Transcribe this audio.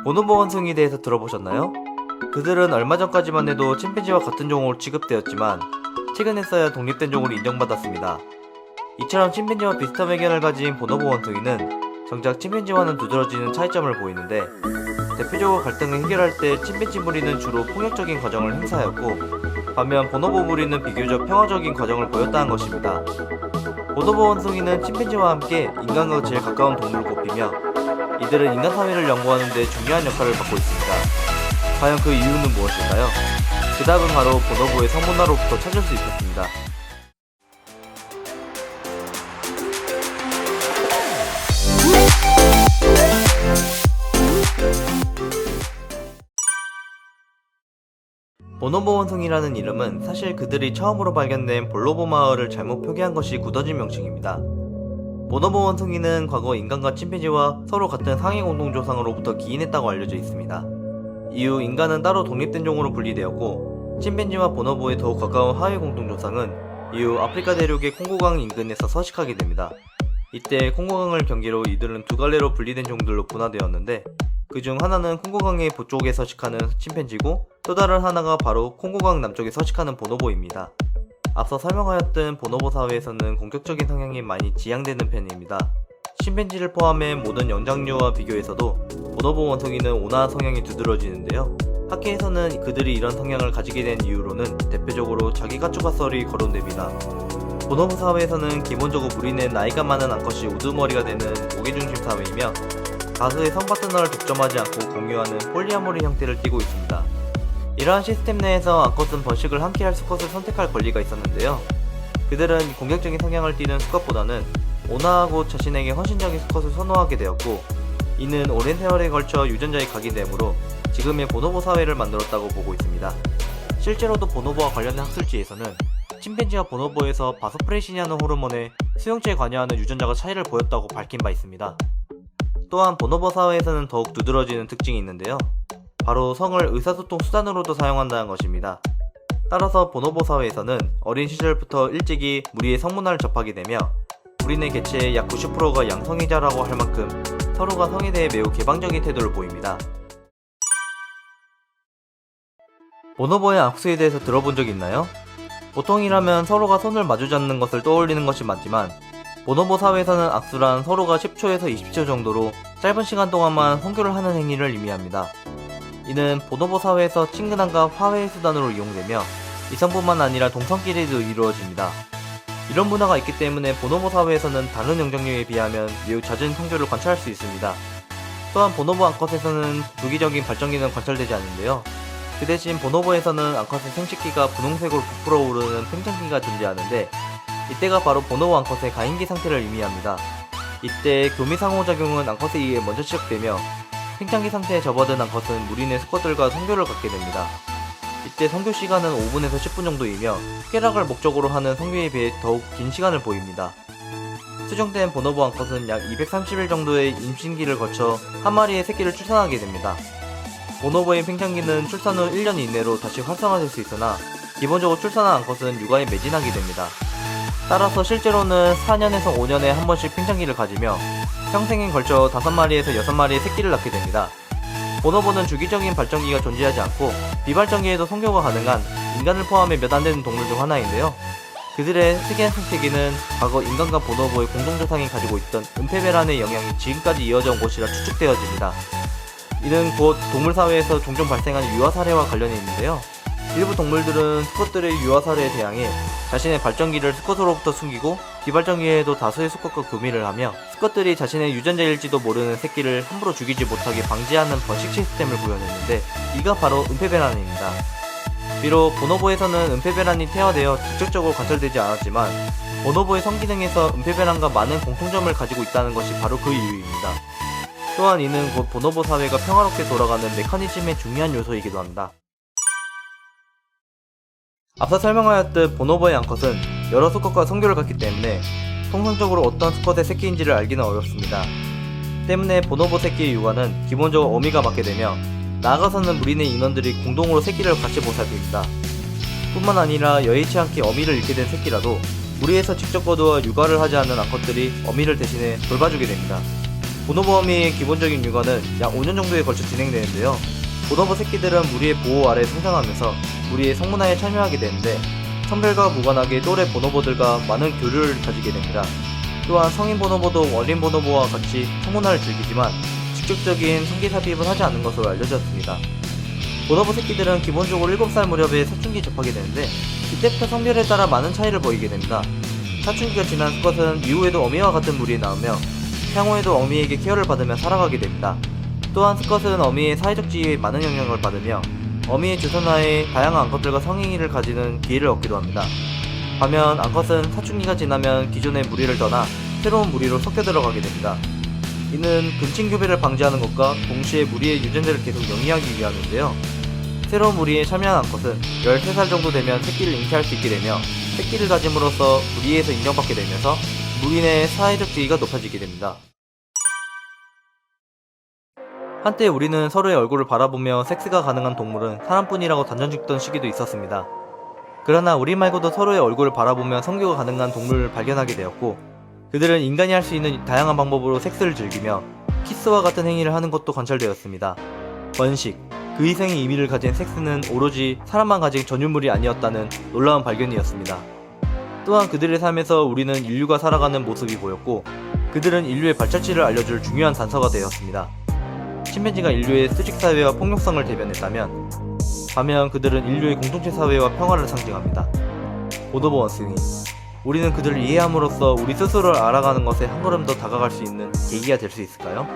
보노보 원숭이에 대해서 들어보셨나요? 그들은 얼마 전까지만 해도 침팬지와 같은 종으로 취급되었지만 최근에서야 독립된 종으로 인정받았습니다. 이처럼 침팬지와 비슷한 외견을 가진 보노보 원숭이는 정작 침팬지와는 두드러지는 차이점을 보이는데, 대표적으로 갈등을 해결할 때 침팬지 무리는 주로 폭력적인 과정을 행사하였고, 반면 보노보 무리는 비교적 평화적인 과정을 보였다는 것입니다. 보노보 원숭이는 침팬지와 함께 인간과 제일 가까운 동물로 꼽히며 이들은 인간 사회를 연구하는 데 중요한 역할을 맡고 있습니다. 과연 그 이유는 무엇일까요? 그 답은 바로 보노보의 성문화로부터 찾을 수 있었습니다. 보노보 원숭이라는 이름은 사실 그들이 처음으로 발견된 볼로보 마을을 잘못 표기한 것이 굳어진 명칭입니다. 보노보 원숭이는 과거 인간과 침팬지와 서로 같은 상위 공동조상으로부터 기인했다고 알려져 있습니다. 이후 인간은 따로 독립된 종으로 분리되었고, 침팬지와 보노보의 더욱 가까운 하위 공동조상은 이후 아프리카 대륙의 콩고강 인근에서 서식하게 됩니다. 이때 콩고강을 경계로 이들은 두 갈래로 분리된 종들로 분화되었는데, 그중 하나는 콩고강의 북쪽에 서식하는 침팬지고 또 다른 하나가 바로 콩고강 남쪽에 서식하는 보노보입니다. 앞서 설명하였던 보노보 사회에서는 공격적인 성향이 많이 지향되는 편입니다. 침팬지를 포함해 모든 영장류와 비교해서도 보노보 원숭이는 온화한 성향이 두드러지는데요. 학계에서는 그들이 이런 성향을 가지게 된 이유로는 대표적으로 자기 가축화 썰이 거론됩니다. 보노보 사회에서는 기본적으로 무리는 나이가 많은 암컷이 우두머리가 되는 모계중심 사회이며, 다수의 성파트너를 독점하지 않고 공유하는 폴리아모리 형태를 띠고 있습니다. 이러한 시스템 내에서 암컷은 번식을 함께할 수컷을 선택할 권리가 있었는데요. 그들은 공격적인 성향을 띠는 수컷보다는 온화하고 자신에게 헌신적인 수컷을 선호하게 되었고, 이는 오랜 세월에 걸쳐 유전자에 각인되므로 지금의 보노보 사회를 만들었다고 보고 있습니다. 실제로도 보노보와 관련된 학술지에서는 침팬지와 보노보에서 바소프레신이라는 호르몬의 수용체에 관여하는 유전자가 차이를 보였다고 밝힌 바 있습니다. 또한 보노보 사회에서는 더욱 두드러지는 특징이 있는데요. 바로 성을 의사소통 수단으로도 사용한다는 것입니다. 따라서 보노보 사회에서는 어린 시절부터 일찍이 무리의 성문화를 접하게 되며, 무리네 개체의 약 90%가 양성애자라고 할 만큼 서로가 성에 대해 매우 개방적인 태도를 보입니다. 보노보의 악수에 대해서 들어본 적 있나요? 보통이라면 서로가 손을 마주 잡는 것을 떠올리는 것이 맞지만, 보노보 사회에서는 악수란 서로가 10초에서 20초 정도로 짧은 시간 동안만 성교를 하는 행위를 의미합니다. 이는 보노보 사회에서 친근함과 화해의 수단으로 이용되며, 이성뿐만 아니라 동성끼리도 이루어집니다. 이런 문화가 있기 때문에 보노보 사회에서는 다른 영장류에 비하면 매우 잦은 성교를 관찰할 수 있습니다. 또한 보노보 암컷에서는 주기적인 발정기는 관찰되지 않는데요. 그 대신 보노보에서는 암컷의 생식기가 분홍색으로 부풀어 오르는 팽창기가 존재하는데, 이때가 바로 보노보 암컷의 가임기 상태를 의미합니다. 이때 교미 상호작용은 암컷에 의해 먼저 시작되며, 팽창기 상태에 접어든 암컷은 무리네 수컷들과 성교를 갖게 됩니다. 이때 성교 시간은 5분에서 10분 정도이며, 쾌락을 목적으로 하는 성교에 비해 더욱 긴 시간을 보입니다. 수정된 보노보 암컷은 약 230일 정도의 임신기를 거쳐 한 마리의 새끼를 출산하게 됩니다. 보노보의 팽창기는 출산 후 1년 이내로 다시 활성화될 수 있으나, 기본적으로 출산한 암컷은 육아에 매진하게 됩니다. 따라서 실제로는 4년에서 5년에 한 번씩 팽창기를 가지며 평생에 걸쳐 5마리에서 6마리의 새끼를 낳게 됩니다. 보노보는 주기적인 발정기가 존재하지 않고 비발정기에도 성교가 가능한 인간을 포함해 몇 안 되는 동물 중 하나인데요. 그들의 특이한 생태계는 과거 인간과 보노보의 공동조상이 가지고 있던 은폐배란의 영향이 지금까지 이어져 온 것이라 추측되어집니다. 이는 곧 동물사회에서 종종 발생하는 유아 사례와 관련이 있는데요. 일부 동물들은 수컷들의 유아 사례에 대항해 자신의 발정기를 수컷으로부터 숨기고, 비발정기에도 다수의 수컷과 교미를 하며 수컷들이 자신의 유전자일지도 모르는 새끼를 함부로 죽이지 못하게 방지하는 번식 시스템을 구현했는데, 이가 바로 은폐배란입니다. 비록 보노보에서는 은폐배란이 태화되어 직접적으로 관찰되지 않았지만, 보노보의 성기능에서 은폐배란과 많은 공통점을 가지고 있다는 것이 바로 그 이유입니다. 또한 이는 곧 보노보 사회가 평화롭게 돌아가는 메커니즘의 중요한 요소이기도 합니다. 앞서 설명하였듯 보노보의 암컷은 여러 수컷과 성교를 갖기 때문에 통상적으로 어떤 수컷의 새끼인지를 알기는 어렵습니다. 때문에 보노보 새끼의 육아는 기본적으로 어미가 맡게 되며, 나아가서는 무리네 인원들이 공동으로 새끼를 같이 보살핍니다. 뿐만 아니라 여의치 않게 어미를 잃게 된 새끼라도 무리에서 직접 거두어 육아를 하지 않는 암컷들이 어미를 대신해 돌봐주게 됩니다. 보노보 어미의 기본적인 육아는 약 5년 정도에 걸쳐 진행되는데요. 보노보 새끼들은 무리의 보호 아래 성장하면서 무리의 성문화에 참여하게 되는데 성별과 무관하게 또래 보노보들과 많은 교류를 가지게 됩니다. 또한 성인 보노보도 어린 보노보와 같이 성문화를 즐기지만 직접적인 성기 삽입은 하지 않는 것으로 알려졌습니다. 보노보 새끼들은 기본적으로 7살 무렵에 사춘기 접하게 되는데 이때부터 성별에 따라 많은 차이를 보이게 됩니다. 사춘기가 지난 수컷은 이후에도 어미와 같은 무리에 나오며 향후에도 어미에게 케어를 받으며 살아가게 됩니다. 또한 수컷은 어미의 사회적 지위에 많은 영향을 받으며 어미의 주선하에 다양한 암컷들과 성행위를 가지는 기회를 얻기도 합니다. 반면 암컷은 사춘기가 지나면 기존의 무리를 떠나 새로운 무리로 섞여 들어가게 됩니다. 이는 근친교배를 방지하는 것과 동시에 무리의 유전자를 계속 영위하기 위함인데요. 새로운 무리에 참여한 암컷은 13살 정도 되면 새끼를 잉태할 수 있게 되며 새끼를 가짐으로써 무리에서 인정받게 되면서 무리 내 사회적 지위가 높아지게 됩니다. 한때 우리는 서로의 얼굴을 바라보며 섹스가 가능한 동물은 사람뿐이라고 단정짓던 시기도 있었습니다. 그러나 우리 말고도 서로의 얼굴을 바라보며 성교가 가능한 동물을 발견하게 되었고 그들은 인간이 할 수 있는 다양한 방법으로 섹스를 즐기며 키스와 같은 행위를 하는 것도 관찰되었습니다. 번식, 그 이상의 의미를 가진 섹스는 오로지 사람만 가진 전유물이 아니었다는 놀라운 발견이었습니다. 또한 그들의 삶에서 우리는 인류가 살아가는 모습이 보였고 그들은 인류의 발자취를 알려줄 중요한 단서가 되었습니다. 침팬지가 인류의 수직사회와 폭력성을 대변했다면 반면 그들은 인류의 공동체 사회와 평화를 상징합니다. 보노보 원숭이, 우리는 그들을 이해함으로써 우리 스스로를 알아가는 것에 한 걸음 더 다가갈 수 있는 계기가 될 수 있을까요?